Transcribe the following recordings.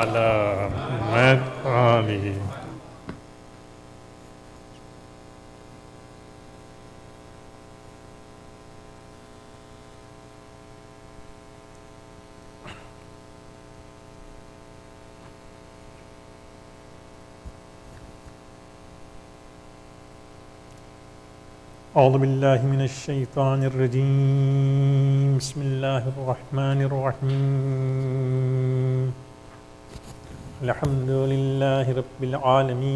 وعلى محمد آله. أعوذ بالله من الشيطان الرجيم. بسم الله الرحمن الرحيم. الحمد لله رب العالمين.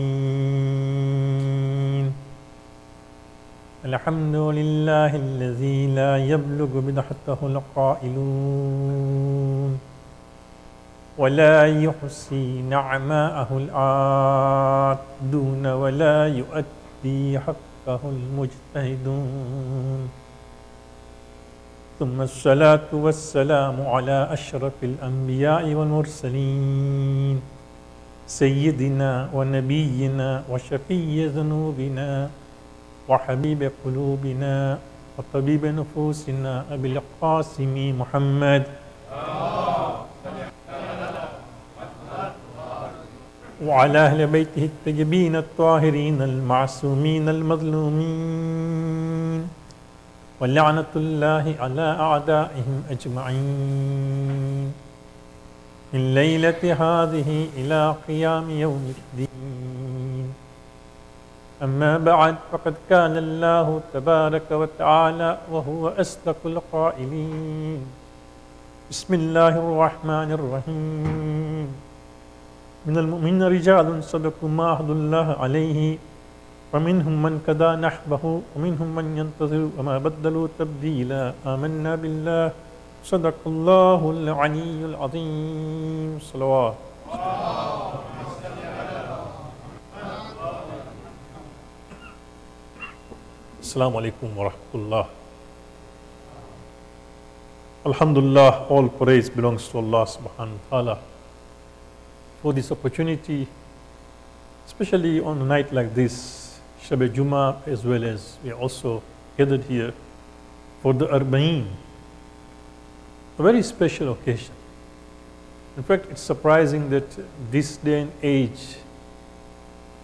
الحمد لله الذي لا يبلغ بدحته القائلون ولا يحصي نعماءه العادون ولا يؤدي حقه المجتهدون. ثم الصلاة والسلام على أشرف الأنبياء والمرسلين سيدنا ونبينا وشفي ذنوبنا وحبيب قلوبنا وطبيب نفوسنا أبي القاسم محمد وعلى أهل بيته الطيبين الطاهرين المعصومين المظلومين ولعنة الله على أعدائهم أجمعين من ليلة هذه إلى قيام يوم الدين. أما بعد، فقد كان الله تبارك وتعالى وهو أصدق القائلين. بسم الله الرحمن الرحيم. من المؤمنين رجال صدقوا ما عهدوا الله عليه ومنهم من قضى نحبه ومنهم من ينتظر وما بدلوا تبديلا. آمنا بالله صدق الله العلي العظيم. صلوات. Assalamu alaikum wa rahmatullah. Alhamdulillah, all praise belongs to Allah subhanahu wa ta'ala for this opportunity, especially on a night like this, Shab Jummah, as well as we are also gathered here for the Arbaeen, a very special occasion. In fact, it's surprising that this day and age,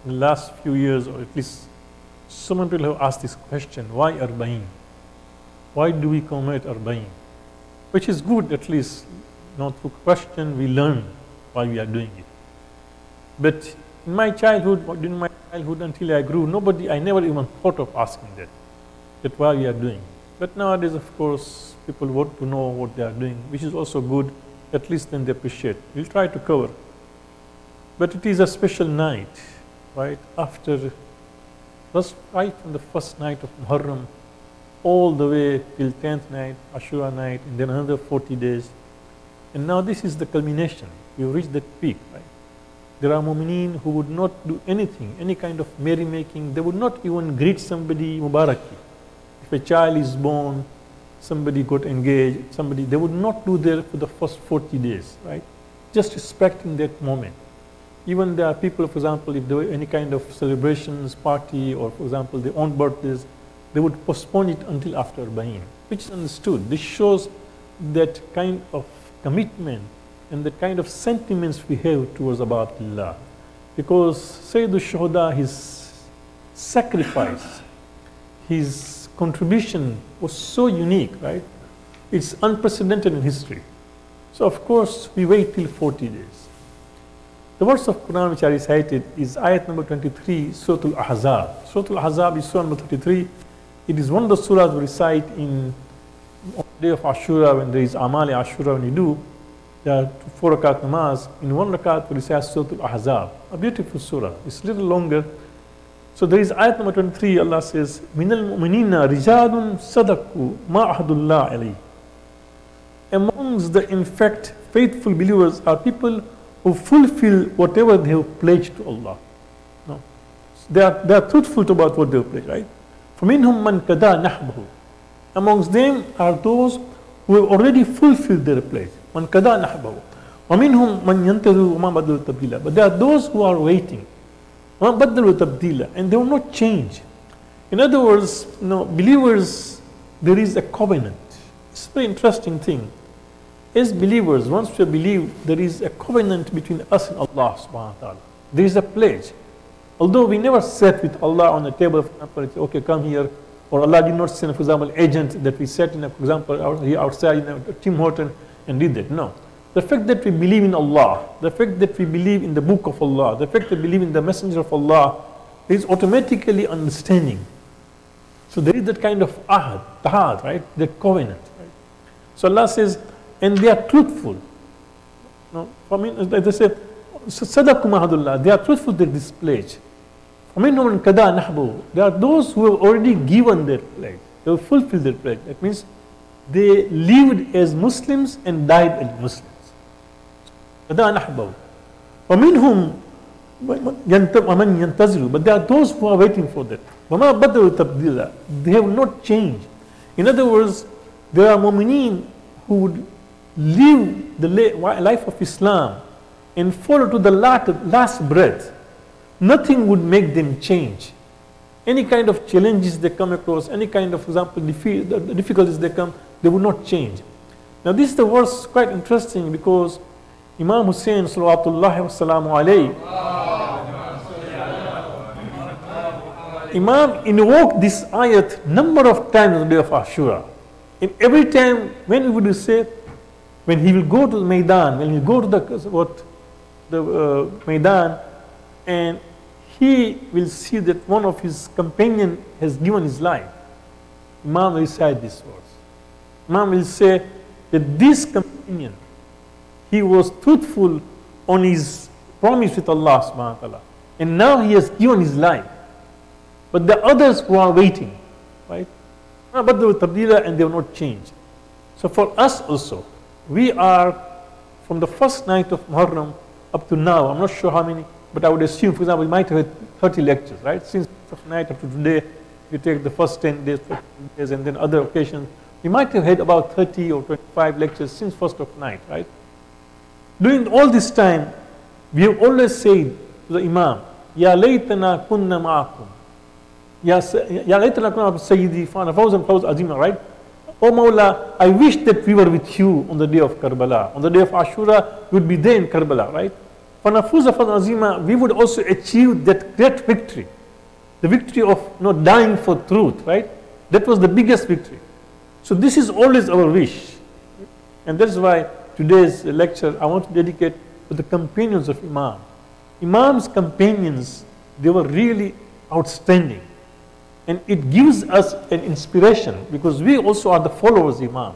in the last few years, or at least so many people have asked this question, why Arbaeen? Why do we commemorate Arbaeen? Which is good, at least, not through question, we learn why we are doing it. But in my childhood, during my childhood until I grew, I never even thought of asking that why we are doing. But nowadays, of course, people want to know what they are doing, which is also good, at least then they appreciate. We'll try to cover. But it is a special night, right? After, right from the first night of Muharram, all the way till 10th night, Ashura night, and then another 40 days. And now this is the culmination. We've reached that peak, right? There are mu'mineen who would not do anything, any kind of merrymaking. They would not even greet somebody Mubaraki. If a child is born, somebody got engaged, they would not do that for the first 40 days, right? Just respecting that moment. Even there are people, for example, if there were any kind of celebrations, party, or for example, their own birthdays, they would postpone it until after Arbaeen, which is understood. This shows that kind of commitment and the kind of sentiments we have towards about Allah. Because Sayyid al-Shuhada, his sacrifice, his contribution was so unique, right? It's unprecedented in history. So of course, we wait till 40 days. The verse of Quran which I recited is ayat number 23, Surah Al-Ahzab. Surah Al-Ahzab is Surah number 33. It is one of the surahs we recite on the day of Ashura, when there is Amal Ashura, when you do. There are 4 rakat namaz. In 1 rakat we recite Surah Al-Ahzab, a beautiful surah. It's a little longer. So there is ayat number 23, Allah says, مِنَ الْمُؤْمِنِينَ رِجَالٌ صَدَقُوا مَا عَهْدُ اللَّهِ عَلَيْهِ. Amongst the, in fact, faithful believers are people who fulfill whatever they have pledged to Allah. No. They are truthful about what they have pledged, right? فَمِنْهُمْ مَنْ كَدَى نَحْبَهُ. Amongst them are those who have already fulfilled their pledge. مَنْ كَدَى نَحْبَهُ. وَمِنْهُمْ مَنْ يَنْتَظِرُ وَمَا بَدَّلُوا تَبْدِيلًا. But there are those who are waiting. وَمَا بَدَّلُوا تَبْدِيلًا. And they will not change. In other words, believers, there is a covenant. It's a very interesting thing. as believers, once we believe, there is a covenant between us and Allah subhanahu wa ta'ala. There is a pledge. Although we never sat with Allah on the table, for example, okay, come here, or Allah did not send, for example, agent that we sat in, for example, here outside in Tim Horton and did that. No. The fact that we believe in Allah, the fact that we believe in the book of Allah, the fact that we believe in the messenger of Allah is automatically understanding. So there is that kind of ahad, tahad, right? That covenant. Right? So Allah says, and they are truthful. No, I mean, as they say, Sadakum ahadullah, they are truthful to this pledge. I mean, there are those who have already given their pledge. They have fulfilled their pledge. That means they lived as Muslims and died as Muslims. But there are those who are waiting for that. They have not changed. In other words, there are mu'mineen who would live the life of Islam and follow to the last breath. Nothing would make them change. Any kind of challenges they come across, any kind of, for example, difficulties they come, they would not change. Now this is the verse quite interesting because Imam Husayn salawatullahi wassalamu alayhi, Imam invoked this ayat number of times on the day of Ashura. And every time when he would say, when he will go to the Maidan, when he will go to the Maidan, and he will see that one of his companions has given his life, Imam will recite this verse. Imam will say that this companion, he was truthful on his promise with Allah subhanahu wa ta'ala, and now he has given his life. But the others who are waiting, right? But they were tabdila and they will not change. So for us also, we are from the first night of Muharram up to now, I'm not sure how many, but I would assume, for example, we might have had 30 lectures, right? Since night up to today, you take the first 10 days, 15 days, and then other occasions, we might have had about 30 or 25 lectures since first of night, right? During all this time, we have always said to the Imam, Ya laytana kunna ma'akum. Ya laytana kunna ma'akum Sayyidi fana fawzan fawz azima, right? Oh Mawla, I wish that we were with you on the day of Karbala. On the day of Ashura, we would be there in Karbala, right? Fanafuza fawzan azima, we would also achieve that great victory. The victory of not dying for truth, right? That was the biggest victory. So this is always our wish. And that's why today's lecture I want to dedicate to the companions of Imam. Imam's companions, they were really outstanding. And it gives us an inspiration because we also are the followers of Imam.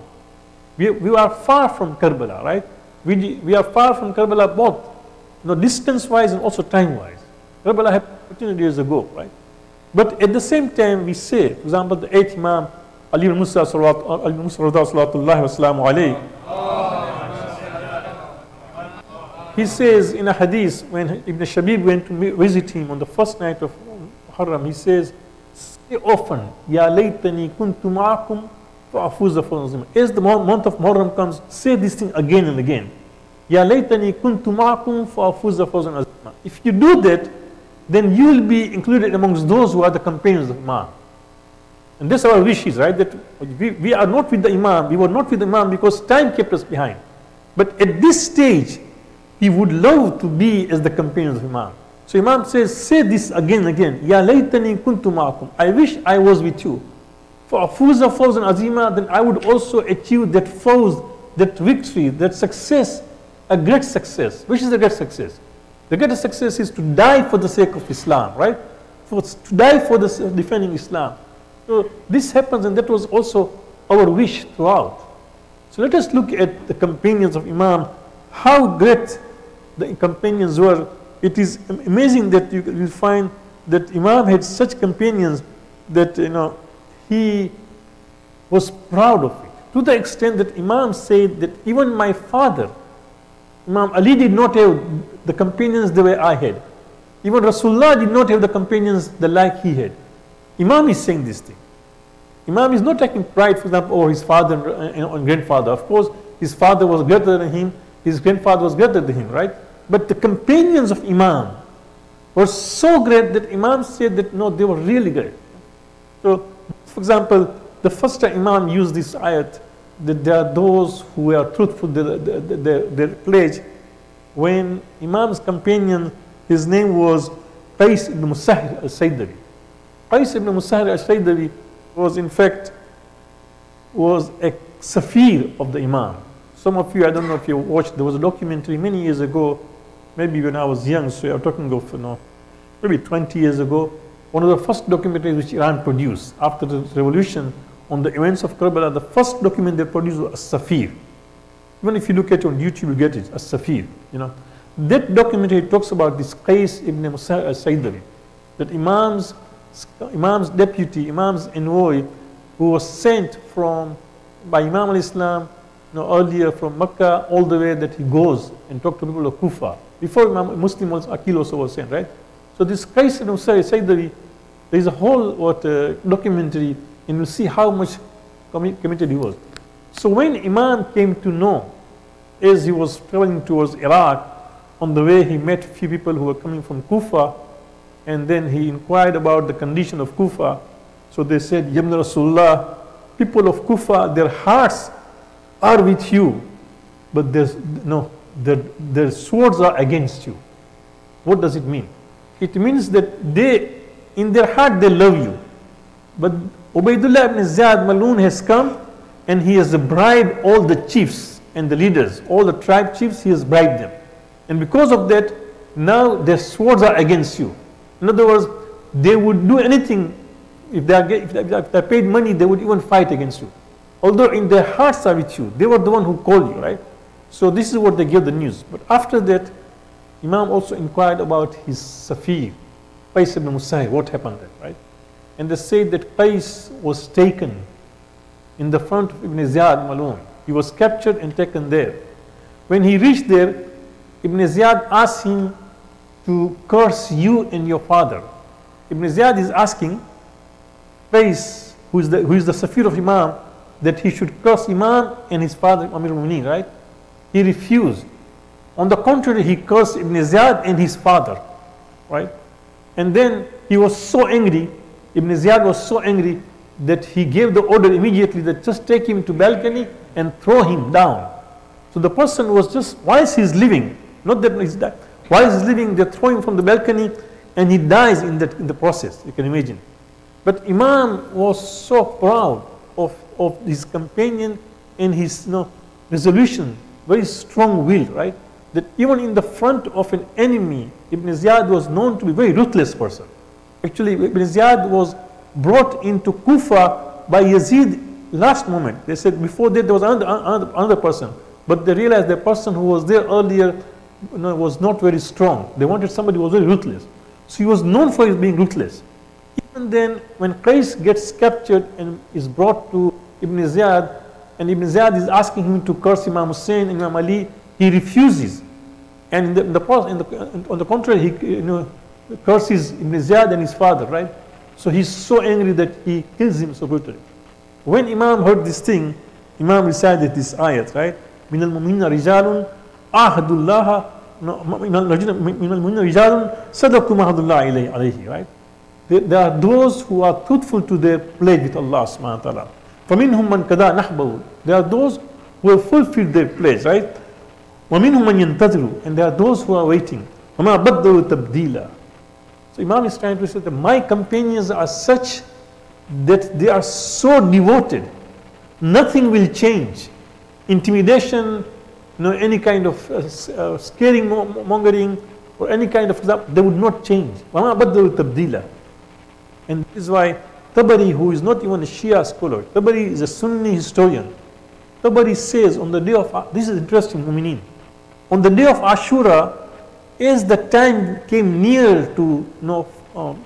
We are far from Karbala, right? We are far from Karbala both, distance-wise and also time-wise. Karbala happened 15 years ago, right? But at the same time, we say, for example, the 8th Imam, Ali ibn Musa sallallahu alayhi, he says in a hadith, when Ibn Shabib went to visit him on the first night of Muharram, he says, say often, Ya laytani kuntu ma'akum fa'afuza fawzan azima. As the month of Muharram comes, say this thing again and again. Ya laytani kuntu ma'akum fa'afuza fawzan azima. If you do that, then you will be included amongst those who are the companions of Imam. And that's our wish is, right? That we are not with the Imam, we were not with the Imam because time kept us behind. But at this stage, he would love to be as the companions of Imam. So Imam says, say this again and again. Ya laytani kuntu ma'akum. I wish I was with you. For afuza fawzan azima, then I would also achieve that fawz, that victory, that success, a great success. Which is a great success? The greatest success is to die for the sake of Islam, right? To die for the defending Islam. So this happens, and that was also our wish throughout. So let us look at the companions of Imam, how great the companions were. It is amazing that you will find that Imam had such companions that he was proud of it. To the extent that Imam said that even my father, Imam Ali, did not have the companions the way I had. Even Rasulullah did not have the companions the like he had. Imam is saying this thing. Imam is not taking pride, for example, over his father and grandfather. Of course, his father was greater than him, his grandfather was greater than him, right? But the companions of Imam were so great that Imam said that no, they were really great. So, for example, the first time Imam used this ayat, that there are those who are truthful to their pledge. When Imam's companion, his name was Qais ibn Musahir al-Saydawi. Qais ibn Musahir al-Saydawi was in fact a Safir of the Imam. Some of you, I don't know if you watched, there was a documentary many years ago, maybe when I was young, so I'm talking of maybe 20 years ago. One of the first documentaries which Iran produced after the revolution on the events of Karbala, the first document they produced was Safir. Even if you look at it on YouTube, you get it, Safir. That documentary talks about this Qais ibn Musa al-Saydawi, that Imam's deputy, Imam's envoy, who was sent by Imam al-Islam earlier from Mecca all the way, that he goes and talks to people of Kufa. Before Imam Muslim Aqil also was sent, right? So this Qais ibn Musa al-Saydawi, there is a whole documentary, and you'll see how much committed he was. So when Imam came to know, as he was traveling towards Iraq, on the way he met a few people who were coming from Kufa, and then he inquired about the condition of Kufa. So they said, Ya Ibn Rasulullah, people of Kufa, their hearts are with you, but their swords are against you. What does it mean? It means that in their heart they love you, but Ubaidullah ibn Ziyad Maloon has come and he has bribed all the chiefs and the leaders, all the tribe chiefs, he has bribed them. And because of that, now their swords are against you. In other words, they would do anything. If they paid money, they would even fight against you. Although in their hearts are with you, they were the one who called you, right? So this is what they gave the news. But after that, Imam also inquired about his Safir, Qais ibn Musahir, what happened there, right? And they said that Qais was taken in the front of Ibn Ziyad Maloon. He was captured and taken there. When he reached there, Ibn Ziyad asked him to curse you and your father. Ibn Ziyad is asking Qais, who is the Safir of Imam, that he should curse Imam and his father, Amir al-Mu'mineen, right? He refused. On the contrary, he cursed Ibn Ziyad and his father, right? And then he was so angry, Ibn Ziyad was so angry that he gave the order immediately that just take him to balcony and throw him down. So the person was just, while he's living, not that he's died, while he's living, they throw him from the balcony and he dies in the process, you can imagine. But Imam was so proud of his companion and his resolution, very strong will, right? That even in the front of an enemy, Ibn Ziyad was known to be a very ruthless person. Actually, Ibn Ziyad was brought into Kufa by Yazid last moment. They said before that there was another person, but they realized the person who was there earlier was not very strong. They wanted somebody who was very ruthless. So he was known for his being ruthless. Even then, when Qais gets captured and is brought to Ibn Ziyad, and Ibn Ziyad is asking him to curse Imam Husayn and Imam Ali, he refuses. And on the contrary, he curses Ibn Ziyad and his father, right? So he's so angry that he kills him so brutally. When Imam heard this thing, Imam recited this ayat, right? مِنَ الْمُؤْمِنِينَ رِجَالٌ عَهْدُ اللَّهَ مِنَ الْمُؤْمِنِينَ رِجَالٌ صَدَقُوا مَا عَهْدُ اللَّهِ عَلَيْهِ, right? There are those who are truthful to their pledge with Allah subhanahu wa ta'ala. فَمِنْهُمْ مَنْ كَدَى نَحْبَهُ. There are those who have fulfilled their pledge, right? وَمِنْهُمْ مَنْ يَنْتَظِرُ. And there are those who are waiting. وَمَا بَدَّلُوا تَبْدِيلًا. So Imam is trying to say that my companions are such that they are so devoted, nothing will change. Intimidation, any kind of scaring, mongering, or any kind of they would not change. وَمَا بَدَّلُوا تَبْدِيلًا. And this is why Tabari, who is not even a Shia scholar, Tabari is a Sunni historian. Tabari says on the day of, this is interesting, Mu'mineen, on the day of Ashura, as the time came near to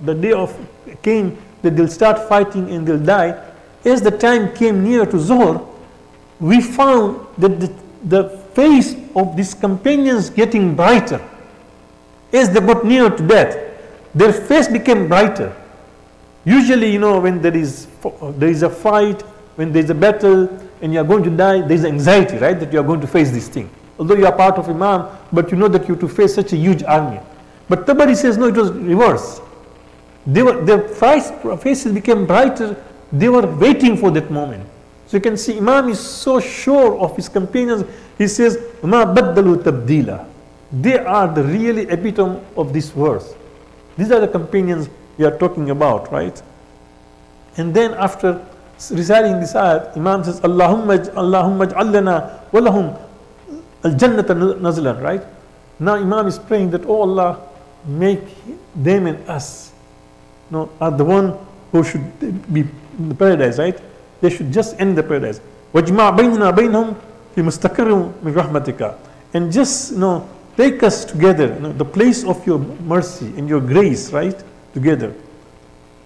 the day came that they'll start fighting and they'll die, as the time came near to Zohar, we found that the face of these companions getting brighter. As they got near to death, their face became brighter. Usually, when there is a fight, when there is a battle, and you are going to die, there is anxiety, right, that you are going to face this thing. Although you are part of Imam, but you know that you have to face such a huge army. But Tabari says, no, it was reverse. Their faces became brighter. They were waiting for that moment. So you can see Imam is so sure of his companions. He says, "Ma baddalu tabdila." They are the really epitome of this verse. These are the companions we are talking about, right? And then after reciting this ayat, Imam says, Allahumma ja'allana walahum al-jannata nazlan, right? Now Imam is praying that, oh Allah, make them and us, are the one who should be in the paradise, right? They should just end the paradise. وَجْمَعْ بَيْنَنَا بَيْنَهُمْ فِي مُسْتَقِرٍ مِنْ رَحْمَتِكَ. And just, take us together, the place of your mercy and your grace, right? Together.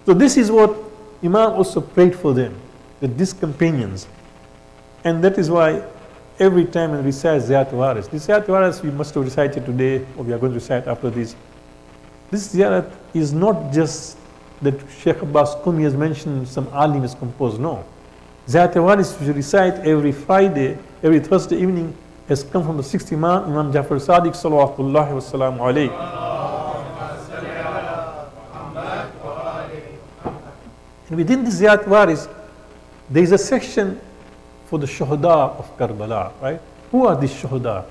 So this is what Imam also prayed for them, that these companions. And that is why every time we recite Ziyat Waris, this Ziyat Waris we must have recited today, or we are going to recite after this. This Ziyarat is not just that Sheikh Abbas Qumi has mentioned, some alim has composed, no. Ziyat Waris we recite every Friday, every Thursday evening, has come from the sixth Imam, Imam Jafar Sadiq salawatullahi wa salamu alayhi. And within this Ziyat Waris, there is a section for the Shuhada of Karbala, right? Who are these Shuhada?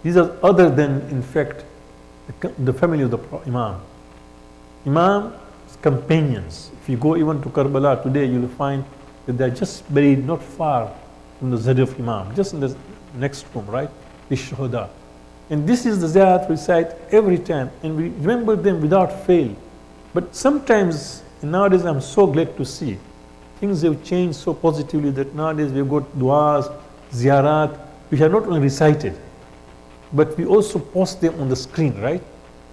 These are other than, in fact, the family of the Imam. Imam's companions. If you go even to Karbala today, you will find that they are just buried not far from the Zadi of Imam, just in the next room, right? The Shuhada. And this is the Ziyat we recite every time, and we remember them without fail. But sometimes, and nowadays I'm so glad to see, things have changed so positively that nowadays we've got du'as, ziyarat, which are not only recited, but we also post them on the screen, right?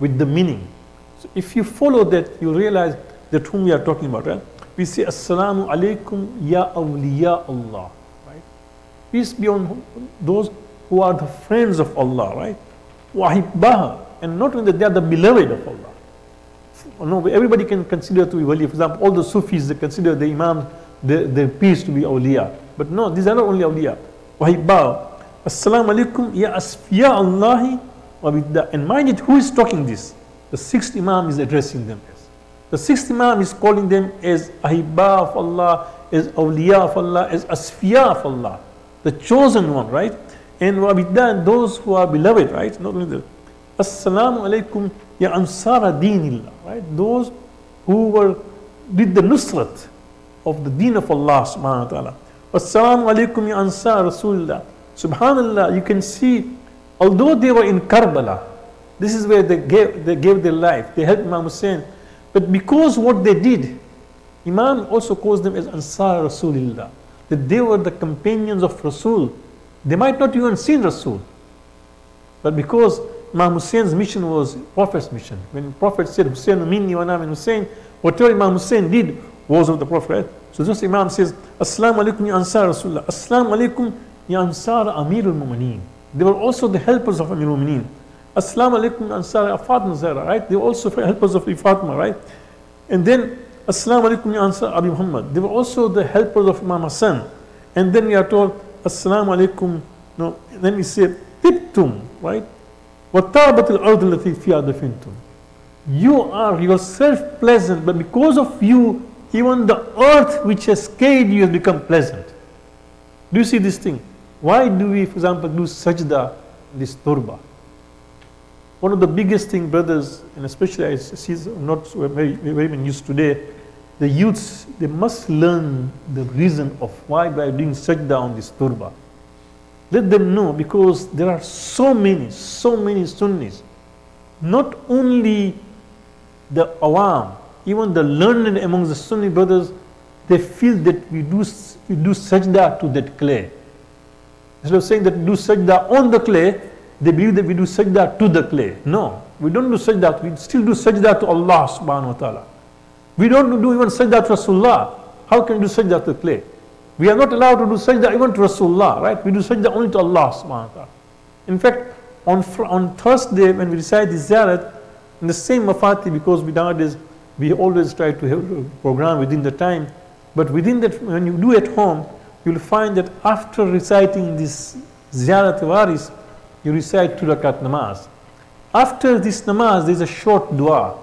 With the meaning. So if you follow that, you realize that whom we are talking about, right? We say, Assalamu alaikum ya awliya Allah, right? Peace be on those who are the friends of Allah, right? Wahibbaha, and not only that, they are the beloved of Allah. No, everybody can consider to be wali. For example, all the Sufis, they consider the Imam, their peace to be awliya. But no, these are not only awliya. Wahibbaha. Assalamu alaikum ya asfiya Allahi wa bidda. And mind it, who is talking this? The sixth Imam is addressing them as. The sixth Imam is calling them as ahibba of Allah, as awliya of Allah, as asfiya of Allah. The chosen one, right? And wa bidda, and those who are beloved, right? Not only the Assalamu alaikum ya ansara deenillah, right? Those who did the nusrat of the deen of Allah subhanahu wa ta'ala. Assalamu alaikum ya ansar rasulullah. Subhanallah, you can see, although they were in Karbala, this is where they gave their life, they helped Imam Husayn, but because what they did, Imam also calls them as Ansar Rasulillah, that they were the companions of Rasul. They might not even seen Rasul, but because Imam Husayn's mission was Prophet's mission. When the Prophet said, Husayn minni wa ana min Husayn, whatever Imam Husayn did was of the Prophet, right? So just Imam says, Assalamu alaikum ya Ansar Rasulullah, Assalamu alaikum ya Ansar Amirul Mu'mineen. They were also the helpers of Amirul Mu'mineen. Assalamu alaikum Ansar Fatima Zahra, right? They were also helpers of Fatima, right? And then Assalamu alaikum ya Ansar Abi Muhammad. They were also the helpers of Imam Hassan. And then we are told, Assalamu alaikum, and then we say, Tibtum, right? وَتَابَتِ الْأَرْضُ الَّتِي فِيهَا دَفِنْتُمْ. You are yourself pleasant, but because of you, even the earth which has carried you has become pleasant. Do you see this thing? Why do we, for example, do sajda, this turba? One of the biggest thing, brothers, and especially I see not so very used today, the youths, they must learn the reason of why we are doing sajda on this turba. Let them know, because there are so many Sunnis, not only the awam, even the learned among the Sunni brothers, they feel that we do sajda to that clay. Instead of saying that we do sajda on the clay, they believe that we do sajda to the clay. No, we don't do sajda, we still do sajda to Allah subhanahu wa ta'ala. We don't do even sajda to Rasulullah. How can we do sajda to the clay? We are not allowed to do sajda even to Rasulullah, right? We do sajda only to Allah subhanahu wa ta'ala. In fact, on Thursday when we recite the ziyarat, in the same mafati, because nowadays we always try to have a program within the time, but within that, when you do at home, you will find that after reciting this ziyarat waris, you recite 2 rakat namaz. After this namaz, there is a short dua.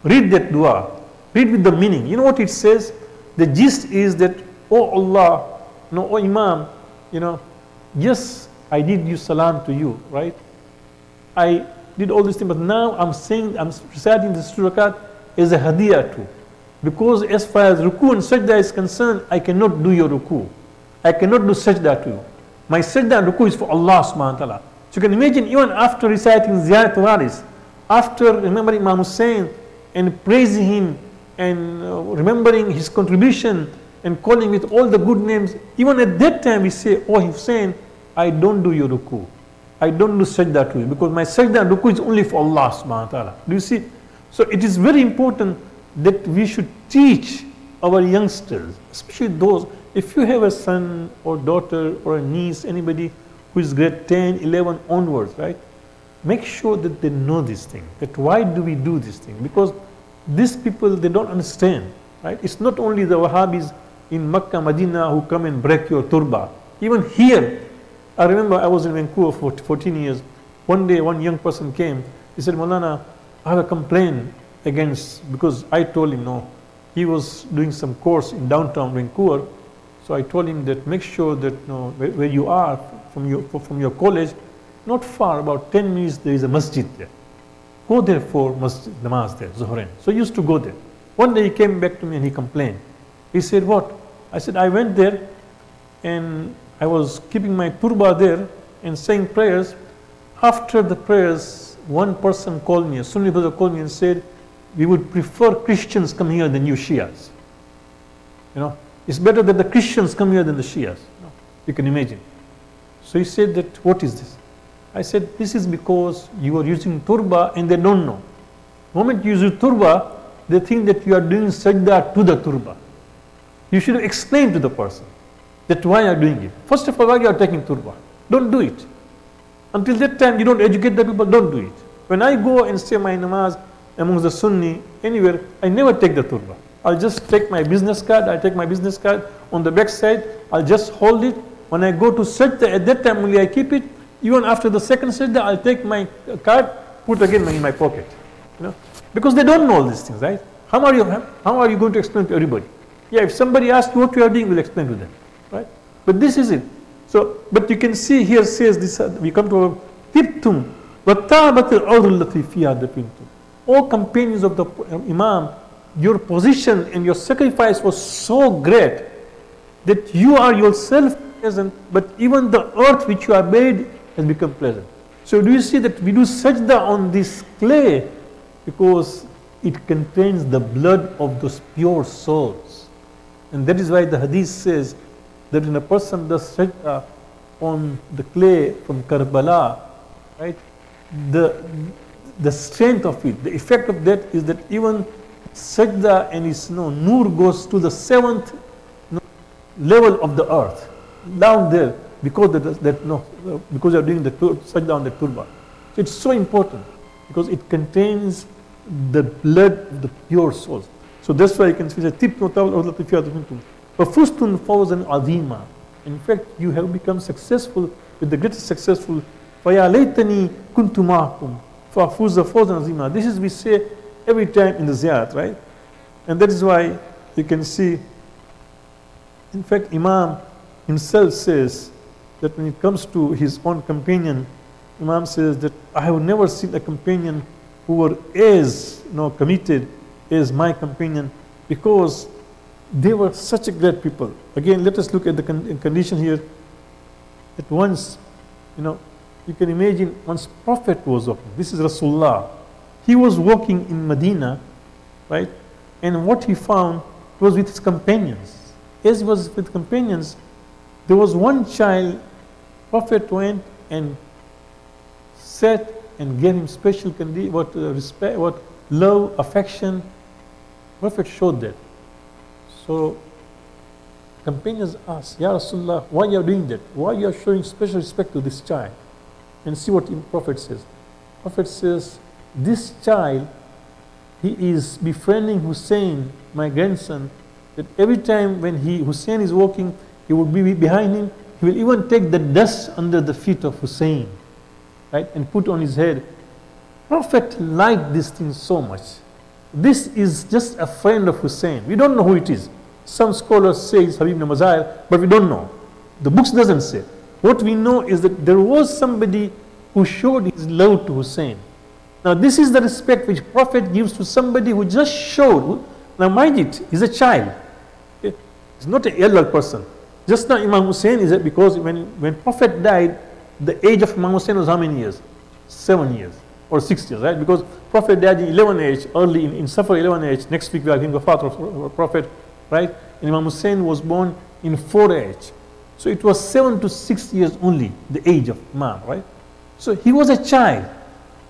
Read that dua. Read with the meaning. You know what it says? The gist is that, oh Allah, No, oh Imam, yes, I did use salam to you, right? I did all these things, but now I'm reciting this 2 rakat as a hadiyah too. Because as far as ruku and sajda is concerned, I cannot do your ruku. I cannot do sajda to you. My sajda and ruku is for Allah subhanahu wa ta'ala. So you can imagine, even after reciting Ziyarat Waris, after remembering Imam Husayn and praising him and remembering his contribution and calling with all the good names, even at that time we say, oh Husayn, I don't do your ruku. I don't do sajda to you, because my sajda and ruku is only for Allah subhanahu wa ta'ala. Do you see? So it is very important that we should teach our youngsters, especially those, if you have a son or daughter or a niece, anybody who is grade 10, 11 onwards, right? Make sure that they know this thing, that why do we do this thing? Because these people, they don't understand, right? It's not only the Wahhabis in Makkah, Medina who come and break your turba. Even here, I remember I was in Vancouver for 14 years. One day, one young person came. He said, Maulana, I have a complaint against, because I told him no. He was doing some course in downtown Vancouver. So I told him that make sure that where you are from your college, not far, about 10 minutes, there is a masjid there. Go there for masjid, namaz there, Zuhrain. So he used to go there. One day he came back to me and he complained. He said, what? I said, I went there and I was keeping my turba there and saying prayers. After the prayers, one person called me, a Sunni brother called me and said, we would prefer Christians come here than you Shias. It's better that the Christians come here than the Shias. You can imagine. So he said that, what is this? I said, this is because you are using turba and they don't know. The moment you use turba, they think that you are doing sajda to the turba. You should explain to the person that why you are doing it. First of all, why you are taking turba. Don't do it. Until that time, you don't educate the people, don't do it. When I go and say my namaz amongst the Sunni, anywhere, I never take the turba. I'll just take my business card, I take my business card on the back side, I'll just hold it. When I go to sajda, at that time only I keep it. Even after the second sajda, I'll take my card, put again in my pocket. Because they don't know all these things, right? How are you going to explain to everybody? Yeah, if somebody asks you what you are doing, we'll explain to them, right? But this is it. So, but you can see here says this, we come to tibtum wa ta'batil awdul lati fiha dafiltum. All companions of the Imam, your position and your sacrifice was so great that you are yourself pleasant, but even the earth which you are made has become pleasant. So do you see that we do sajda on this clay because it contains the blood of those pure souls. And that is why the hadith says that when a person does sajda on the clay from Karbala, right, the strength of it, the effect of that is that even sajda and its nur goes to the 7th level of the earth, down there, because because you are doing the sajda on the turba. So it's so important because it contains the blood of the pure souls. So that's why you can see the tip فَفُزْتُمْ فَوْزًا عَظِيمًا. In fact, you have become successful with the greatest successful. فَيَا لَيْتَنِي كُنْتُ مَعَكُمْ فَأَفُوزَ فَوْزًا عَظِيمًا. This is we say every time in the ziyarat, right? And that is why you can see, in fact, Imam himself says that when it comes to his own companion, Imam says that I have never seen a companion who were as committed as my companion, because they were such a great people. Again, let us look at the condition here. At once, you can imagine once Prophet was walking. This is Rasulullah. He was walking in Medina, right? And what he found was with his companions. As he was with companions, there was one child. Prophet went and sat and gave him special respect, what love, affection. Prophet showed that. So companions asked, Ya Rasulullah, why you are doing that? Why you are showing special respect to this child? And see what the Prophet says. Prophet says, this child, he is befriending Husayn, my grandson, that every time when Husayn is walking, he will be behind him. He will even take the dust under the feet of Husayn, right, and put on his head. Prophet liked this thing so much. This is just a friend of Husayn. We don't know who it is. Some scholars say it's Habib ibn Mazahir, but we don't know. The books doesn't say. What we know is that there was somebody who showed his love to Husayn. Now this is the respect which Prophet gives to somebody who just showed. Now mind it, he's a child. Okay? He's not an elder person. Just now Imam Husayn is because when Prophet died, the age of Imam Husayn was how many years? 7 years or 6 years, right? Because Prophet died in 11 age, early in Safar 11 age. Next week we are going to Wafat of Prophet, right? And Imam Husayn was born in 4 age. So it was 7 to 6 years only, the age of Imam, right? So he was a child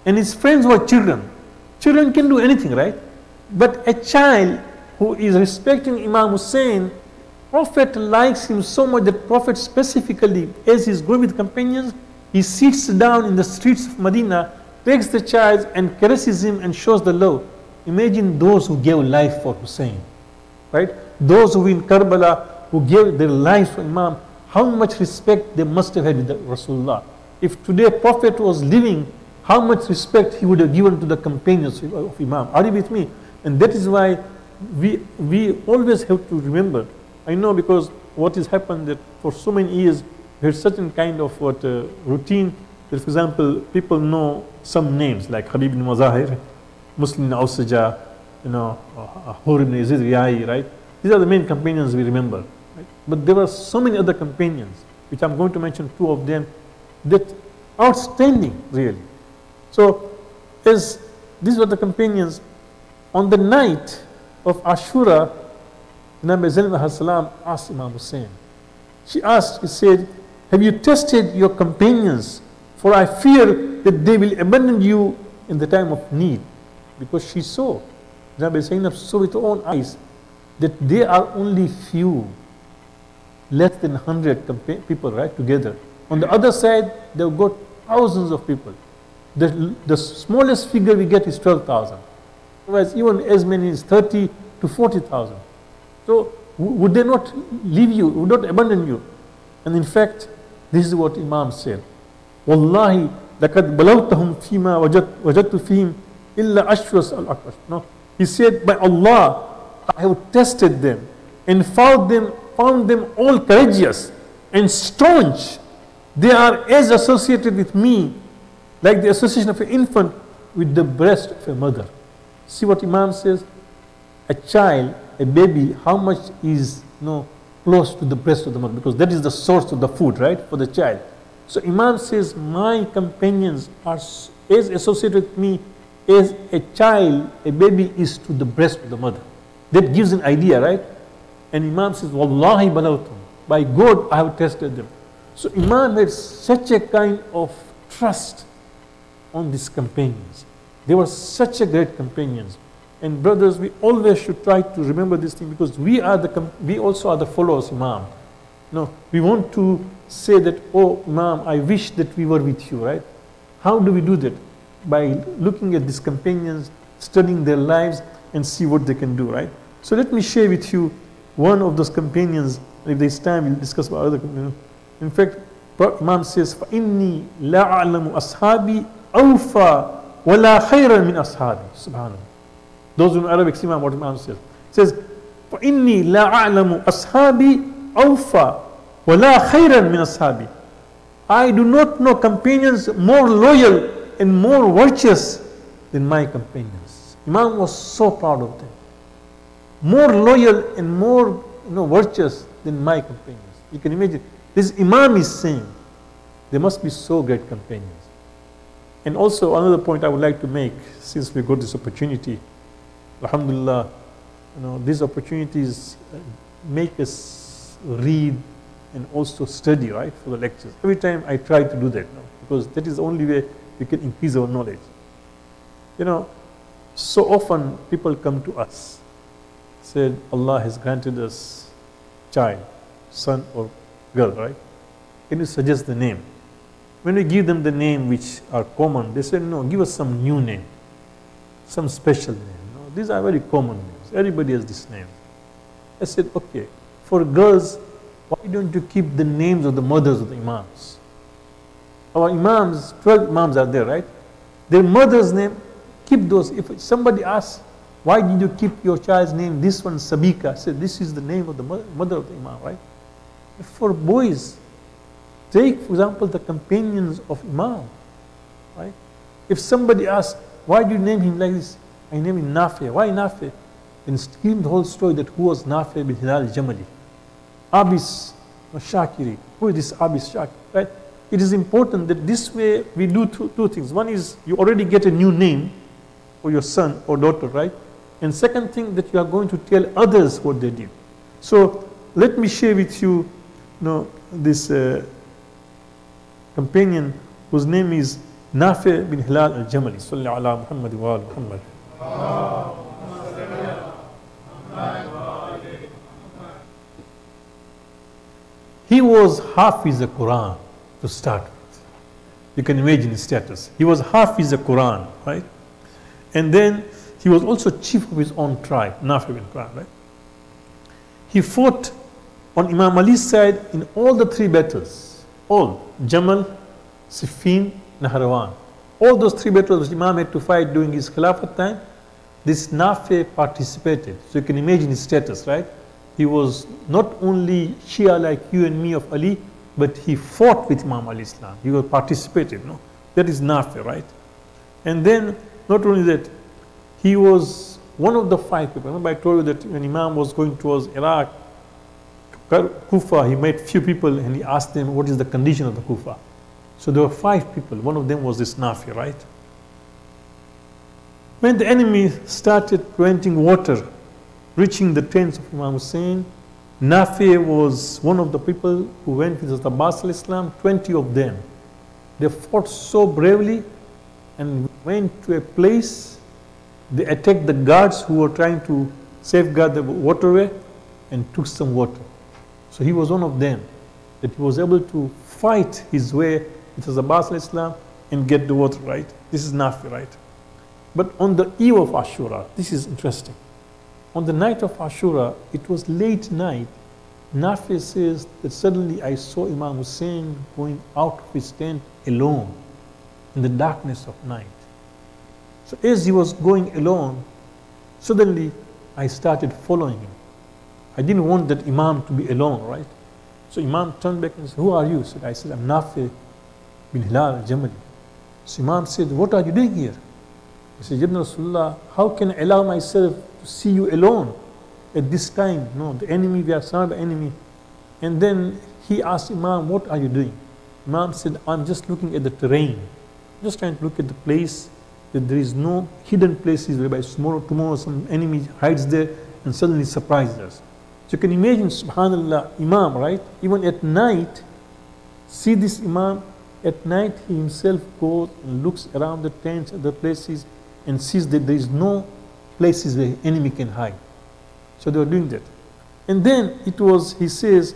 and his friends were children. Children can do anything, right? But a child who is respecting Imam Husayn, Prophet likes him so much that Prophet specifically, as he's going with companions, he sits down in the streets of Medina, takes the child and caresses him and shows the love. Imagine those who gave life for Husayn, right? Those who in Karbala, who gave their lives for Imam, how much respect they must have had with the Rasulullah. If today Prophet was living, how much respect he would have given to the companions of Imam. Are you with me? And that is why we always have to remember. I know because what has happened that for so many years, there's certain kind of routine that, for example, people know some names like Habib ibn Mazahir, Muslim ibn Awsaja, Hur ibn Yazid Riyai, right? These are the main companions we remember. Right? But there were so many other companions, which I'm going to mention 2 of them, that outstanding, really. So, as these were the companions, on the night of Ashura, Nabi Zainab asked Imam Husayn. She asked, he said, have you tested your companions? For I fear that they will abandon you in the time of need. Because she saw, Nabi Zainab saw with her own eyes, that there are only few, less than 100 people, right, together. On the other side, they've got thousands of people. The smallest figure we get is 12,000. Otherwise, even as many as 30 to 40,000. So, would they not leave you, would not abandon you? And in fact, this is what Imam said. Wallahi, لَقَدْ بَلَوْتَهُمْ فِيمَا وَجَدْتُ فِيهِمْ إِلَّا أَشْوَسَ الْأَكْوَشِ. No, he said, by Allah, I have tested them and found them all courageous and staunch. They are as associated with me like the association of an infant with the breast of a mother. See what Imam says? A child, a baby, how much is close to the breast of the mother, because that is the source of the food, right, for the child. So Imam says, my companions are as associated with me as a child, a baby is to the breast of the mother. That gives an idea, right? And Imam says, Wallahi balawtum, by God I have tested them. So Imam had such a kind of trust on these companions. They were such a great companions. And brothers, we always should try to remember this thing, because we also are the followers, Imam. No, we want to say that, oh Imam, I wish that we were with you, right? How do we do that? By looking at these companions, studying their lives, and see what they can do, right? So let me share with you one of those companions. If there's time, we'll discuss about other companions. In fact, Imam says, فَإِنِّي لَا أَعْلَمُ أَصْحَابِي أَوْفَى وَلَا خَيْرًا مِنْ أَصْحَابِي. Subhanallah. Those in Arabic, see what Imam says. It says, فَإِنِّي لَا أَعْلَمُ أَصْحَابِي أَوْفَى وَلَا خَيْرًا مِنْ أَصْحَابِي. I do not know companions more loyal and more virtuous than my companions. Imam was so proud of them. More loyal and more virtuous than my companions. You can imagine. This Imam is saying, they must be so great companions. And also another point I would like to make, since we got this opportunity, alhamdulillah, these opportunities make us read and also study, right, for the lectures. Every time I try to do that, because that is the only way we can increase our knowledge. So often people come to us, said Allah has granted us child, son or girl, right? Can you suggest the name? When we give them the name which are common, they say, no, give us some new name, some special name. These are very common names. Everybody has this name. I said, okay, for girls, why don't you keep the names of the mothers of the Imams? Our Imams, 12 Imams are there, right? Their mother's name, keep those. If somebody asks, why did you keep your child's name, this one Sabika? I said, this is the name of the mother of the Imam, right? For boys, take, for example, the companions of Imam, right? If somebody asks, why do you name him like this? I name him Nafi. Why Nafi? And give him the whole story that who was Nafi bin Hilal al-Jamali. Abis Shakiri. Who is this Abis Shakiri, right? It is important that this way we do two things. One is you already get a new name for your son or daughter, right? And second thing, that you are going to tell others what they did. So let me share with you, this companion whose name is Nafi bin Hilal al-Jamali. Salli ala Muhammad wa ala Muhammad. He was Hafiz the Quran to start with. You can imagine his status. He was Hafiz the Quran, right? And then he was also chief of his own tribe, Nafi bin Quran, right? He fought on Imam Ali's side in all the three battles. All. Jamal, Siffin, Naharawan. All those three battles which Imam had to fight during his Khilafat time, this Nafi participated. So you can imagine his status, right? He was not only Shia like you and me of Ali, but he fought with Imam Ali Islam. He was participated, no? That is Nafi, right? And then, not only that, he was one of the 5 people. Remember I told you that when Imam was going towards Iraq, to Kufa, he met few people and he asked them what is the condition of the Kufa. So there were 5 people. One of them was this Nafi, right? When the enemy started preventing water reaching the tents of Imam Husayn, Nafi was one of the people who went with the Abbas al-Islam, 20 of them. They fought so bravely and went to a place. They attacked the guards who were trying to safeguard the waterway and took some water. So he was one of them, that he was able to fight his way with the Abbas al-Islam and get the water, right? This is Nafi, right? But on the eve of Ashura, this is interesting. On the night of Ashura, it was late night. Nafi says that suddenly I saw Imam Husayn going out of his tent alone in the darkness of night. So as he was going alone, suddenly I started following him. I didn't want that Imam to be alone, right? So Imam turned back and said, who are you? So I said, I'm Nafi bin Hilal al-Jamali. So Imam said, what are you doing here? He said, Ya Rasulullah, how can I allow myself to see you alone at this time? No, the enemy, we are surrounded by enemy. And then he asked Imam, what are you doing? Imam said, I'm just looking at the terrain. Just trying to look at the place, that there is no hidden places whereby tomorrow some enemy hides there and suddenly surprises us. So you can imagine, subhanallah, Imam, right? Even at night, see this Imam, at night he himself goes and looks around the tents, other places, and sees that there is no places where enemy can hide. So they were doing that. And then it was, he says,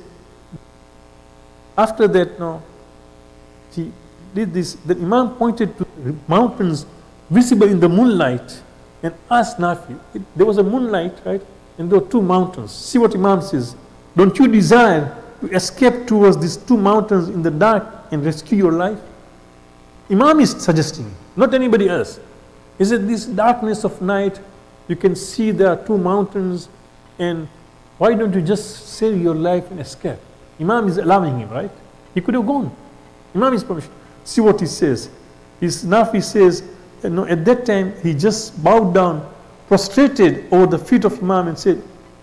after that, no, he did this, the Imam pointed to mountains visible in the moonlight and asked Nafi, there was a moonlight, right? And there were 2 mountains. See what Imam says. Don't you desire to escape towards these 2 mountains in the dark and rescue your life? Imam is suggesting, not anybody else. He said, this darkness of night, you can see there are 2 mountains, and why don't you just save your life and escape? Imam is allowing him, right? He could have gone. Imam is permission. See what he says. Nafi says, at that time, he just bowed down, prostrated over the feet of Imam and said,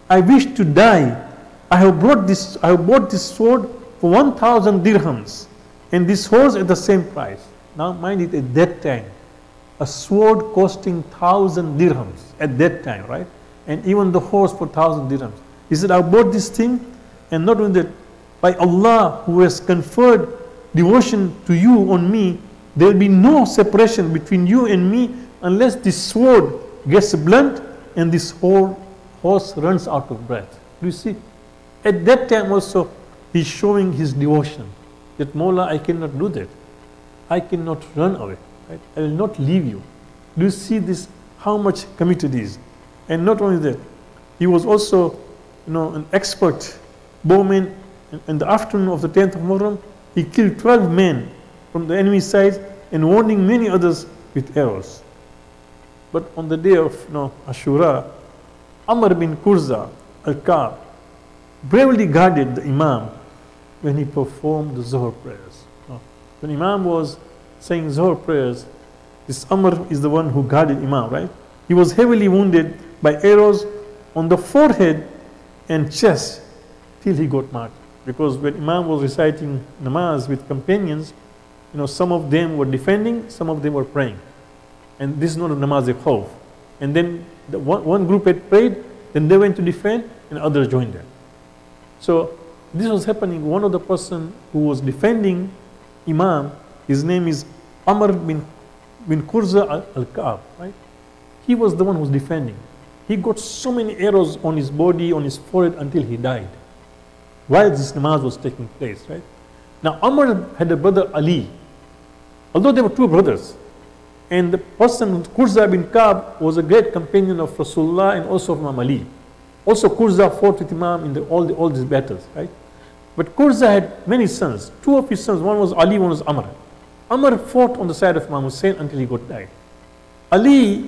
I wish to die. I have bought this sword for 1,000 dirhams and this horse at the same price. Now mind it, at that time, a sword costing 1,000 dirhams at that time, right? And even the horse for 1,000 dirhams. He said, I bought this thing, and not only that, by Allah who has conferred devotion to you on me, there will be no separation between you and me unless this sword gets blunt and this whole horse runs out of breath. Do you see? At that time also, he's showing his devotion. That Mawla, I cannot do that. I cannot run away. Right? I will not leave you. Do you see this, how much committed he is? And not only that, he was also, an expert bowman. In the afternoon of the 10th of Muharram, he killed 12 men from the enemy side and wounding many others with arrows. But on the day of Ashura, Amr bin Kurza al-Ka'b bravely guarded the Imam when he performed the Zuhr prayers. When Imam was saying Zuhr prayers, this Amr is the one who guarded Imam, right? He was heavily wounded by arrows on the forehead and chest till he got martyred. Because when Imam was reciting namaz with companions, some of them were defending, some of them were praying. And this is not a namaz khawf. And then one group had prayed, then they went to defend, and others joined them. So this was happening. One of the person who was defending Imam, his name is Amr bin Kurza al-Ka'ab, right? He was the one who was defending. He got so many arrows on his body, on his forehead, until he died, while this namaz was taking place, right? Now Amr had a brother Ali, although they were two brothers. And the person, Kurza bin Ka'ab, was a great companion of Rasulullah and also of Imam Ali. Also Kurza fought with Imam in all these battles, right? But Kurza had many sons. Two of his sons, one was Ali, one was Amr. Amr fought on the side of Imam Husayn until he got died. Ali,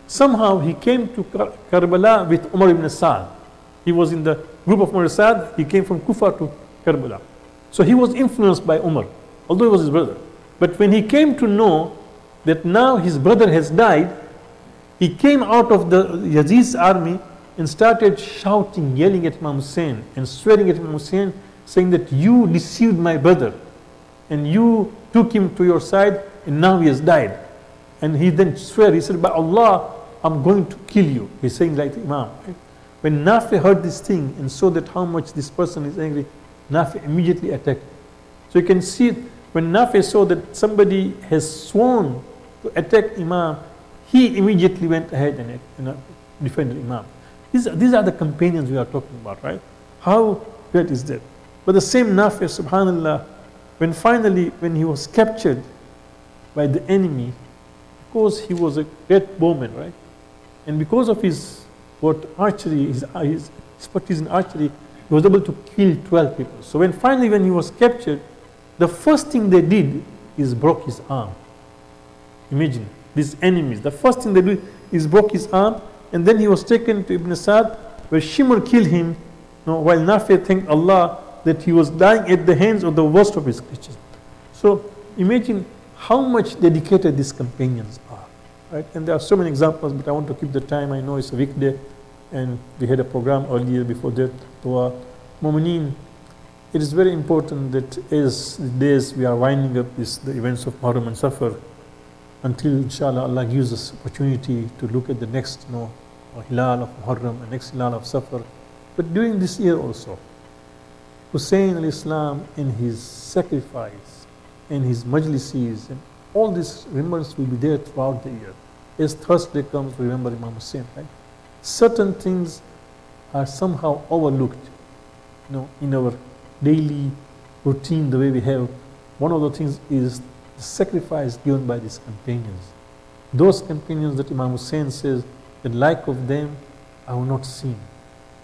somehow he came to Karbala with Umar ibn Sa'd. He was in the group of Umar ibn Sa'd. He came from Kufa to Karbala. So he was influenced by Umar, although he was his brother. But when he came to know that now his brother has died, he came out of the Yazid's army and started shouting, yelling at Imam Husayn and swearing at Imam Husayn, saying that you deceived my brother and you took him to your side and now he has died. And he then swore, he said, by Allah, I'm going to kill you. He's saying like the Imam. Right? When Nafi heard this thing and saw that how much this person is angry, Nafi immediately attacked. So you can see it, when Nafi saw that somebody has sworn to attack Imam, he immediately went ahead and defended Imam. These are the companions we are talking about, right? How great is that? But the same Nafi, subhanallah, when he was captured by the enemy, because he was a great bowman, right? And because of his archery, his expertise in archery, he was able to kill 12 people. So when he was captured, the first thing they did is broke his arm. Imagine, these enemies, the first thing they do is broke his arm, and then he was taken to Ibn Sa'd, where Shimr killed him, while Nafi thanked Allah that he was dying at the hands of the worst of his creatures. So imagine how much dedicated these companions are, right? And there are so many examples, but I want to keep the time. I know it's a weekday, and we had a program earlier before that. To Mu'mineen, it is very important that as the days we are winding up the events of Muharram and Safar, until inshallah Allah gives us opportunity to look at the next Hilal of Muharram and next Hilal of Safar. But during this year also, Husayn al-Islam in his sacrifice, in his majlises, and all this remembrance will be there throughout the year. As Thursday comes, remember Imam Husayn, right? Certain things are somehow overlooked, in our daily routine, the way we have. One of the things is the sacrifice given by these companions. Those companions that Imam Husayn says, the like of them I have not seen.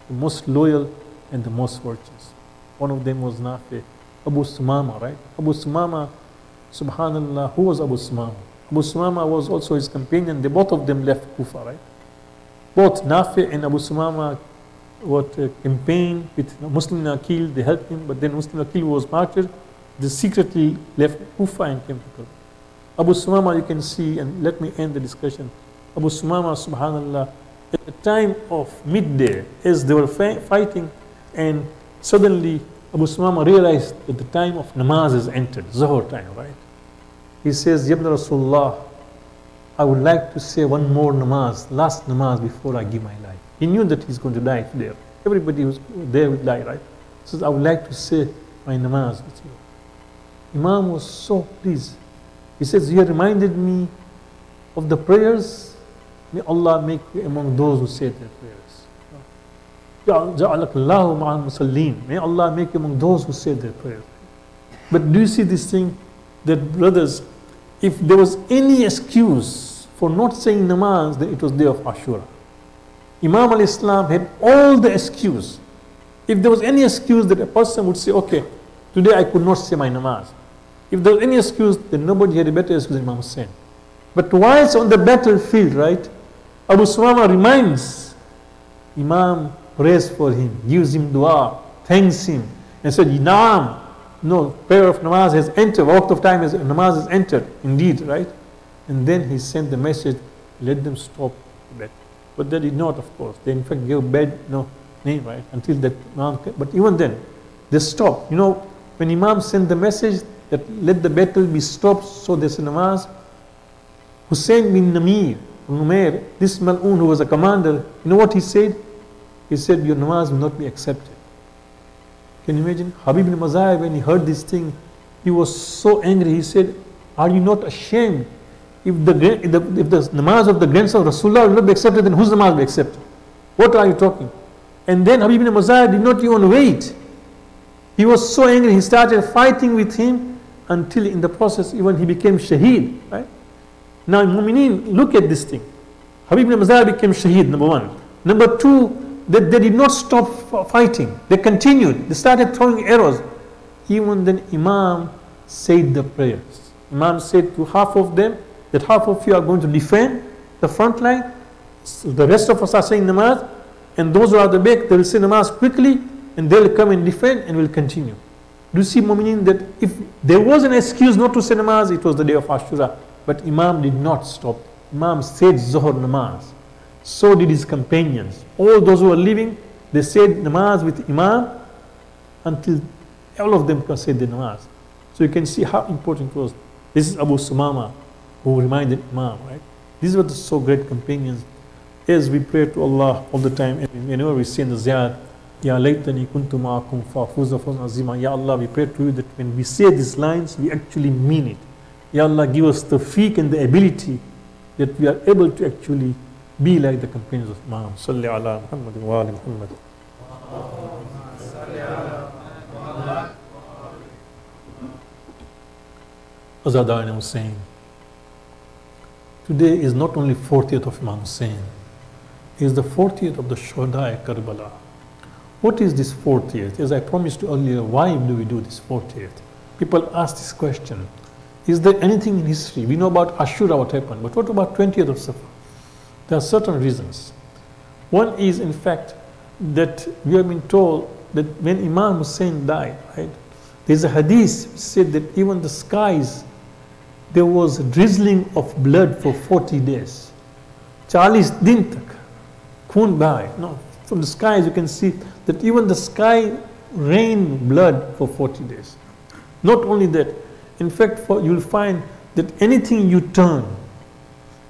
The most loyal and the most virtuous. One of them was Nafi, Abu Sumama, right? Abu Sumama, subhanallah, who was Abu Sumama? Abu Sumama was also his companion. Both of them left Kufa, right? Both Nafi and Abu Sumama campaigned with Muslim Aqil. They helped him, but then Muslim Aqil was martyred. They secretly left Kufa and came to Kufa. Abu Sumama, you can see, and let me end the discussion. Abu Sumama, subhanallah, at the time of midday, as they were fighting, and suddenly Abu Sumama realized that the time of namaz has entered, Zuhr time, right? He says, Yabna Rasulullah, I would like to say one more namaz, last namaz before I give my life. He knew that he's going to die there. Everybody who's there will die, right? He says, I would like to say my namaz with you. Imam was so pleased. He says, you have reminded me of the prayers. May Allah make you among those who say their prayers. May Allah make you among those who say their prayers. But do you see this thing? That brothers, if there was any excuse for not saying namaz, then it was day of Ashura. Imam al-Islam had all the excuse. If there was any excuse that a person would say, okay, today I could not say my namaz. If there was any excuse, then nobody had a better excuse than Imam Husayn. But whilst on the battlefield, right, Abu Sumama reminds Imam, prays for him, gives him dua, thanks him, and said, Naam, no, prayer of namaz has entered, waqt of time is, namaz has entered, indeed, right? And then he sent the message, let them stop that. But they did not, of course. They in fact gave bad name, right? Until that Imam came. But even then, they stopped. You know, when Imam sent the message that let the battle be stopped, so there's a namaz, Husayn bin Numair, this Mal'un who was a commander, you know what he said? He said, your namaz will not be accepted. Can you imagine? Habib bin Mazahir, when he heard this thing, he was so angry. He said, are you not ashamed? If the namaz of the grandson of Rasulullah will not be accepted, then whose namaz will be accepted? What are you talking? And then Habib bin Mazahir did not even wait. He was so angry, he started fighting with him until in the process even he became shaheed. Right? Now, Mu'mineen, look at this thing. Habib bin Mazahir became shaheed, number one. Number two, that they did not stop fighting. They continued. They started throwing arrows. Even then, Imam said the prayers. Imam said to half of them that half of you are going to defend the front line. So the rest of us are saying namaz. And those who are at the back, they will say namaz quickly and they will come and defend and will continue. Do you see, Mu'mineen, that if there was an excuse not to say namaz, it was the day of Ashura. But Imam did not stop. Imam said Zuhr namaz. So did his companions. All those who were living, they said namaz with Imam until all of them can say the namaz. So you can see how important it was. This is Abu Sumama who reminded Imam, right? These were the so great companions. As we pray to Allah all the time, and whenever we say in the ziyad, Ya laytani kuntu ma'akum fa'fuza fawzan azima. Ya Allah, we pray to you that when we say these lines, we actually mean it. Ya Allah, give us the tawfiq and the ability that we are able to actually be like the companions of Imam. Salli ala Muhammad wa ali Muhammad. Azadana Husayn. Today is not only 40th of Imam Husayn, it is the 40th of the Shuhada at Karbala. What is this 40th? As I promised you earlier, why do we do this 40th? People ask this question. Is there anything in history? We know about Ashura, what happened, but what about 20th of Safar? There are certain reasons. One is, in fact, that we have been told that when Imam Husayn died, right, there's a hadith which said that even the skies, there was a drizzling of blood for 40 days. 40 din tak, khoon bahay. No, from the skies you can see that even the sky rained blood for 40 days. Not only that, in fact, you'll find that anything you turn,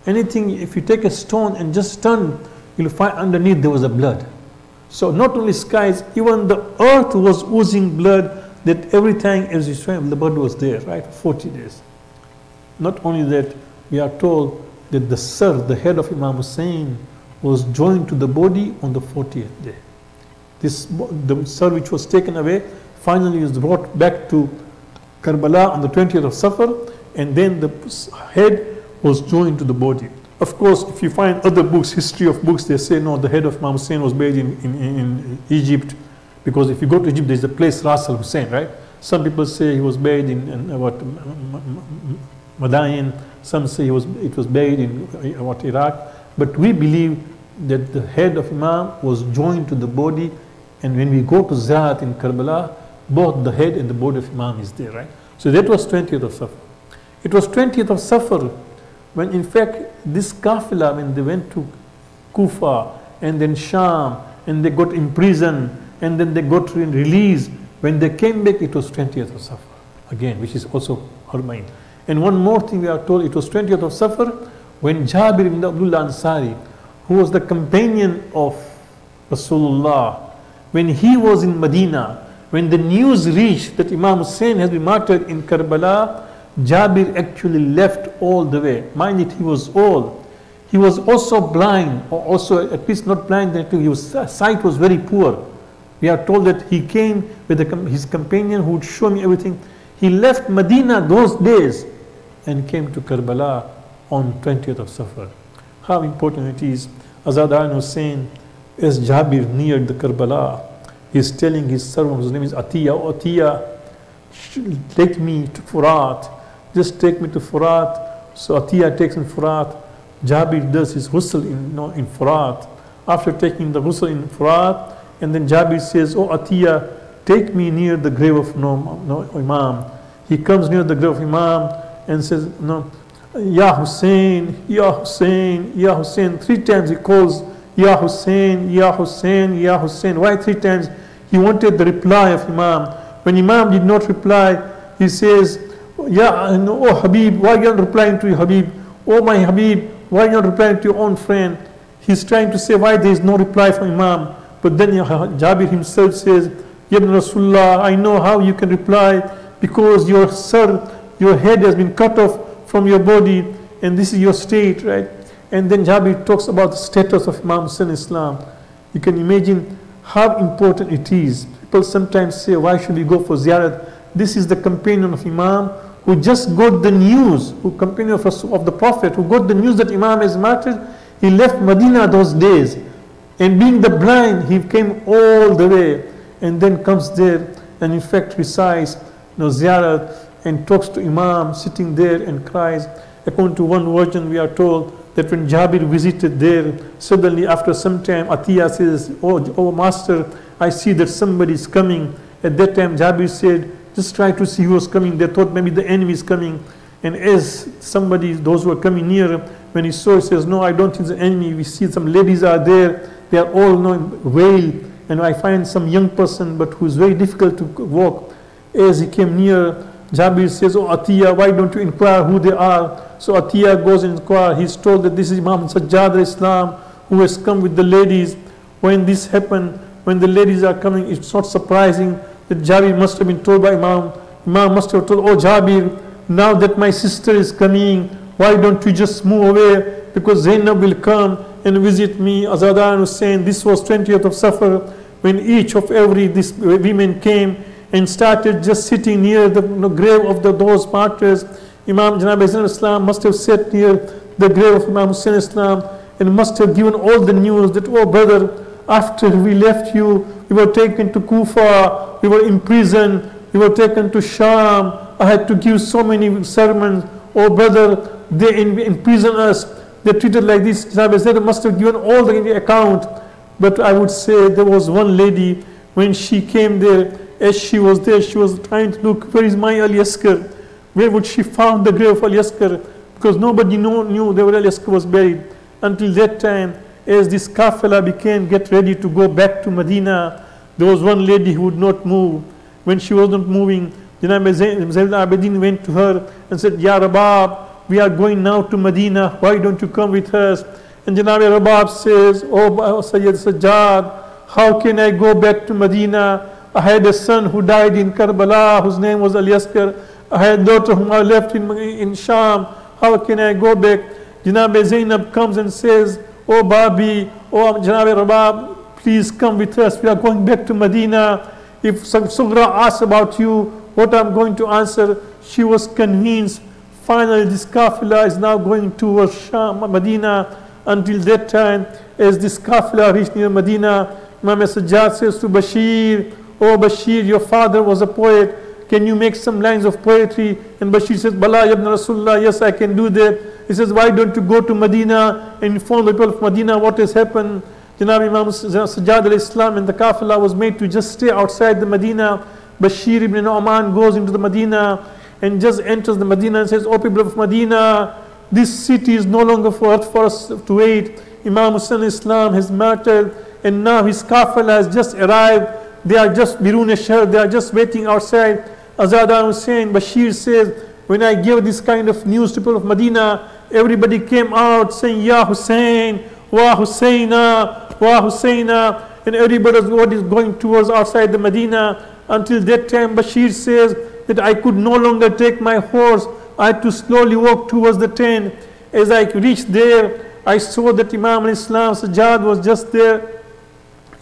anything, if you take a stone and just turn, you'll find underneath there was a blood. So not only skies, even the earth was oozing blood, that every time as you swam, the blood was there, right? 40 days. Not only that, we are told that the sir, the head of Imam Husayn, was joined to the body on the 40th day. The sir which was taken away, finally was brought back to Karbala on the 20th of Safar, and then the head was joined to the body. Of course, if you find other books, history of books, they say no, the head of Imam Husayn was buried in Egypt, because if you go to Egypt, there's a place Ras al Hussein, right? Some people say he was buried in Madain. Some say it was buried in Iraq. But we believe that the head of Imam was joined to the body, and when we go to Ziyarah in Karbala, both the head and the body of Imam is there, right? So that was 20th of Safar. It was 20th of Safar when in fact this Kafila, when they went to Kufa and then Sham and they got imprisoned and then they got released, when they came back it was 20th of Safar again, which is also Arbaeen. And one more thing we are told, it was 20th of Safar when Jabir ibn Abdullah Ansari, who was the companion of Rasulullah, when he was in Medina, when the news reached that Imam Husayn has been martyred in Karbala, Jabir actually left all the way. Mind it, he was old. He was also blind, or also at least not blind, his sight was very poor. We are told that he came with his companion who would show me everything. He left Medina those days and came to Karbala on 20th of Safar. How important it is. Azadan Husayn, as Jabir neared the Karbala, he is telling his servant, whose name is Atiya, "Oh Atiya, take me to Furat. Just take me to Furat." So Atiya takes him Furat. Jabir does his ghusl in Furat. After taking the ghusl in Furat, and then Jabir says, "Oh Atiya, take me near the grave of Imam. He comes near the grave of Imam and says, no, Ya Husayn, Ya Husayn, Ya Husayn. 3 times he calls, Ya Husayn, Ya Husayn, Ya Husayn. Why 3 times? He wanted the reply of Imam. When Imam did not reply, he says, oh Habib, why are you not replying to your Habib? Oh my Habib, why are you not replying to your own friend? He's trying to say why there is no reply from Imam. But then Jabir himself says, Ya Ibn Rasulullah, I know how you can reply, because your head has been cut off from your body, and this is your state, right? And then Jabir talks about the status of Imam Husayn Islam. You can imagine how important it is. People sometimes say, why should we go for ziyarat? This is the companion of Imam who just got the news, who companion of the Prophet, who got the news that Imam is martyred. He left Medina those days, and being the blind, he came all the way, and then comes there and in fact recites ziyarat and talks to Imam sitting there and cries. According to one version, we are told that when Jabir visited there, suddenly after some time, Atiyah says, oh Master, I see that somebody is coming. At that time, Jabir said, just try to see who was coming. They thought maybe the enemy is coming. And as those who were coming near, when he saw, he says, no, I don't think it's the enemy. We see some ladies are there. They are all veiled. And I find some young person, but who is very difficult to walk. As he came near, Jabir says, oh Atiyah, why don't you inquire who they are? So Atiyah goes and inquires. He's told that this is Imam Sajjad al-Islam who has come with the ladies. When this happened, when the ladies are coming, it's not surprising that Jabir must have been told by Imam. Imam must have told, oh Jabir, now that my sister is coming, why don't you just move away? Because Zainab will come and visit me. Azada and Husayn, this was 20th of Safar, when each of these women came and started just sitting near the grave of those martyrs. Imam Janab Islam must have sat near the grave of Imam Husayn Islam and must have given all the news that, oh brother, after we left you, we were taken to Kufa, we were imprisoned, we were taken to Sham, I had to give so many sermons. Oh brother, they imprisoned us, they treated like this. Janab must have given all the account. But I would say there was one lady, when she came there, as she was there, she was trying to look, where is my Ali Asghar? Where would she found the grave of Ali Asghar? Because nobody knew where Ali Asghar was buried. Until that time, as this kafala get ready to go back to Medina, there was one lady who would not move. When she was not moving, Janab Zain al-Abidin went to her and said, Ya Rabab, we are going now to Medina, why don't you come with us? And Janab Rabab says, oh Sayyid Sajjad, how can I go back to Medina? I had a son who died in Karbala, whose name was Ali Asghar. I had a daughter whom I left in Sham. How can I go back? Janab Zainab comes and says, oh Babi, oh Janab Rabab, please come with us. We are going back to Medina. If Sugra asks about you, what I'm going to answer, she was convinced. Finally, this kafila is now going towards Sham, Medina. Until that time, as this kafila reached near Medina, Imam Sajjad says to Bashir, oh Bashir, your father was a poet. Can you make some lines of poetry? And Bashir says, Bala ibn Rasulullah, yes, I can do that. He says, why don't you go to Medina and inform the people of Medina what has happened? Janab Imam Sajjad al-Islam and the kafila was made to just stay outside the Medina. Bashir ibn Nu'man goes into the Medina and just enters the Medina and says, oh people of Medina, this city is no longer for us to wait. Imam Husayn Islam has martyred, and now his kafala has just arrived. They are just Birun Shahr, they are just waiting outside. Azada Husayn, Bashir says, when I gave this kind of news to people of Medina, everybody came out saying, Ya Husayn, Wa Husayna, Wa Husayna, and everybody was going towards outside the Medina. Until that time, Bashir says that I could no longer take my horse. I had to slowly walk towards the tent. As I reached there, I saw that Imam al-Islam Sajjad was just there.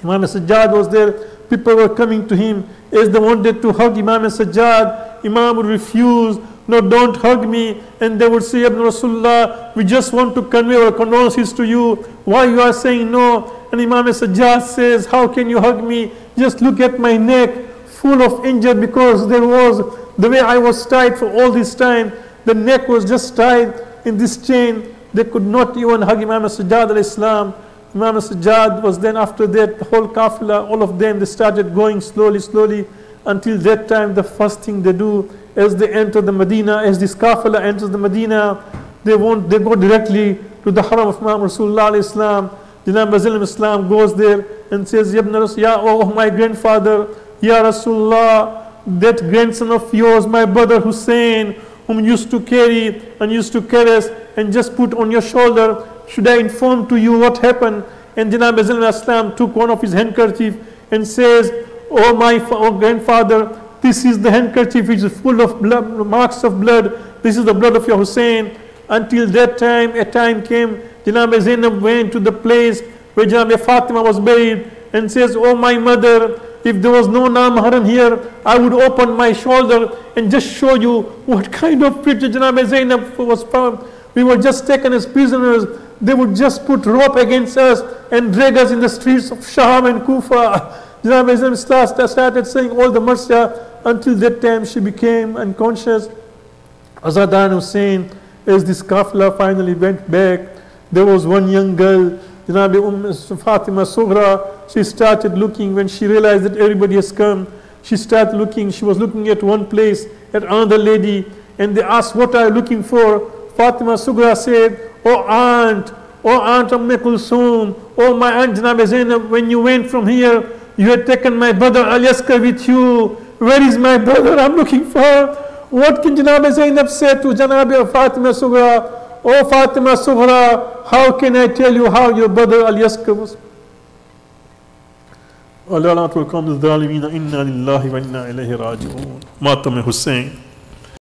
Imam Sajjad was there. People were coming to him. As they wanted to hug Imam Sajjad, Imam would refuse. No, don't hug me. And they would say, Ibn Rasulullah, we just want to convey our condolences to you. Why you are saying no? And Imam Sajjad says, how can you hug me? Just look at my neck, full of injury, because there was, the way I was tied for all this time, the neck was just tied in this chain. They could not even hug Imam Sajjad al-Islam. Imam Sajjad was then after that, the whole kafila, all of them, they started going slowly, slowly, until that time the first thing they do, as they enter the Medina, as this kafila enters the Medina, they go directly to the haram of Imam Rasulullah Islam. Janab Azim Islam goes there and says, oh my grandfather, Ya Rasulullah, that grandson of yours, my brother Husayn, whom used to carry and used to caress and just put on your shoulder, should I inform to you what happened? And Janab Azim Islam took one of his handkerchief and says, oh my grandfather, this is the handkerchief which is full of blood, marks of blood. This is the blood of your Husayn. Until that time, a time came, Janab Zainab went to the place where Janab Fatima was buried and says, oh my mother, if there was no Mahram here, I would open my shoulder and just show you what kind of picture Janab Zainab was found. We were just taken as prisoners. They would just put rope against us and drag us in the streets of Sham and Kufa. Janab Zainab started saying all the Marsha. Until that time she became unconscious. Azadan Hussain, as this kafla finally went back, there was one young girl, Janab Fatima Sughra. She started looking. When she realized that everybody has come, she started looking. She was looking at one place, at another lady, and they asked, what are you looking for? Fatima Sughra said, oh Aunt Umm Kulsum, oh my Aunt Janab Zainab, when you went from here, you had taken my brother Al-Yaskar with you. Where is my brother? I'm looking for. What can Janab Zainab say to Janab Fatima Sughra? Oh Fatima Sughra, how can I tell you how your brother Al-Yaskar was? Allah will come to the Zalimina, inna lillahi wa inna ilayhi raji'un. Matam Husayn.